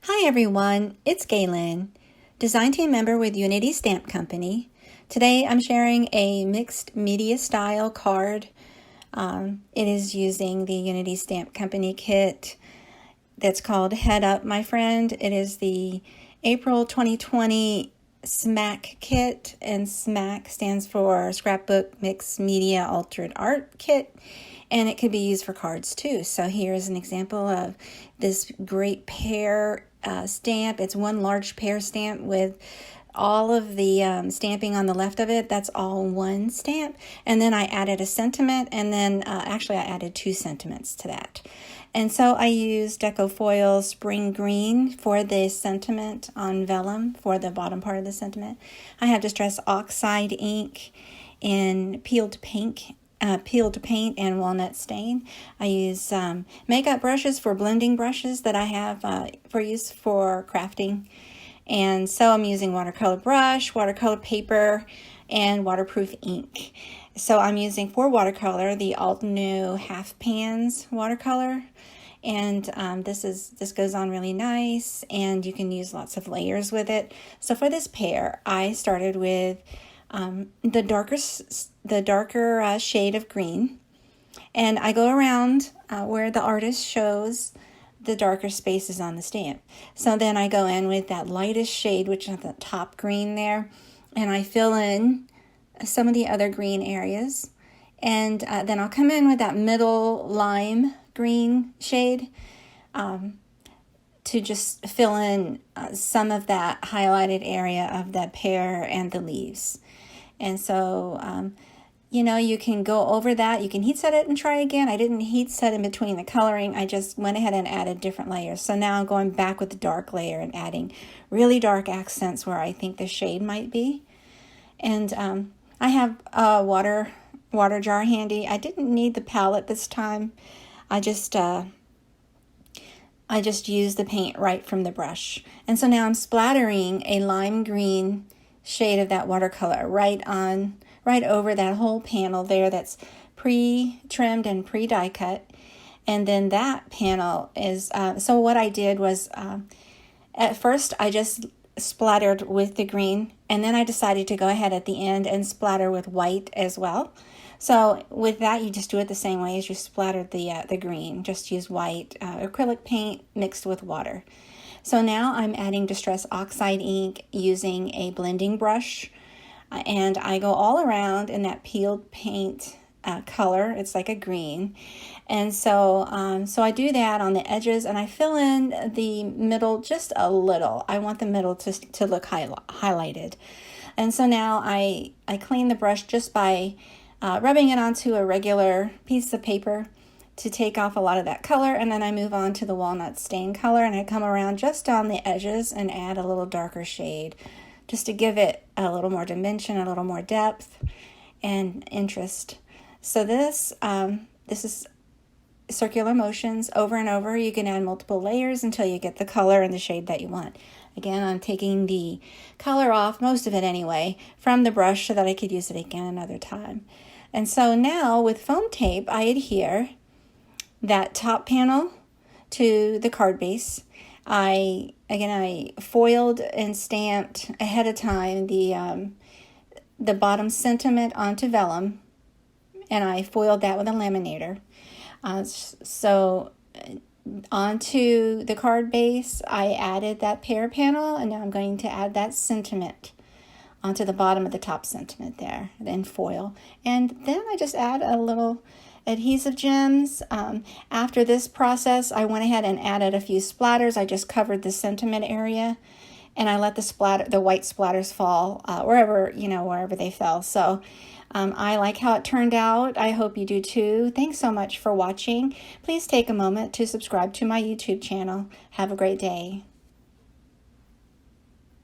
Hi everyone, it's Galen, design team member with Unity Stamp Company. Today I'm sharing a mixed media style card. It is using the Unity Stamp Company kit that's called Head Up, My Friend. It is the April 2020 SMAK kit, and SMAK stands for Scrapbook Mixed Media Altered Art Kit. And it could be used for cards too. So here's an example of this great Pear stamp. It's one large Pear stamp with all of the stamping on the left of it. That's all one stamp. And then I added a sentiment, and then actually I added two sentiments to that. And so I used Deco Foil Spring Green for the sentiment on vellum for the bottom part of the sentiment. I have Distress Oxide ink in peeled paint and walnut stain. I use makeup brushes for blending brushes that I have for use for crafting. And so I'm using watercolor brush, watercolor paper, and waterproof ink. So I'm using for watercolor the Alt New Half Pans watercolor. And this goes on really nice, and you can use lots of layers with it. So for this Pear, I started with the darker shade of green, and I go around where the artist shows the darker spaces on the stamp. So then I go in with that lightest shade, which is the top green there, and I fill in some of the other green areas, and then I'll come in with that middle lime green shade to just fill in some of that highlighted area of that Pear and the leaves. And so, you can go over that. You can heat set it and try again. I didn't heat set in between the coloring. I just went ahead and added different layers. So now I'm going back with the dark layer and adding really dark accents where I think the shade might be. And I have a water jar handy. I didn't need the palette this time. I just used the paint right from the brush. And so now I'm splattering a lime green shade of that watercolor right over that whole panel there that's pre-trimmed and pre-die cut. And then that panel is, so what I did was, at first I just splattered with the green, and then I decided to go ahead at the end and splatter with white as well. So with that, you just do it the same way as you splattered the green. Just use white acrylic paint mixed with water. So now I'm adding Distress Oxide ink using a blending brush, and I go all around in that peeled paint color. It's like a green. And so I do that on the edges, and I fill in the middle just a little. I want the middle to look highlighted. And so now I clean the brush just by rubbing it onto a regular piece of paper to take off a lot of that color, and then I move on to the walnut stain color, and I come around just on the edges and add a little darker shade just to give it a little more dimension, a little more depth and interest. So this is circular motions over and over. You can add multiple layers until you get the color and the shade that you want. Again, I'm taking the color off, most of it anyway, from the brush so that I could use it again another time. And so now with foam tape, I adhere that top panel to the card base. I foiled and stamped ahead of time the bottom sentiment onto vellum, and I foiled that with a laminator. So onto the card base, I added that Pear panel, and now I'm going to add that sentiment onto the bottom of the top sentiment there, then foil. And then I just add a little adhesive gems. After this process, I went ahead and added a few splatters. I just covered the sentiment area, and I let the white splatters fall wherever they fell. So I like how it turned out. I hope you do too. Thanks so much for watching. Please take a moment to subscribe to my YouTube channel. Have a great day.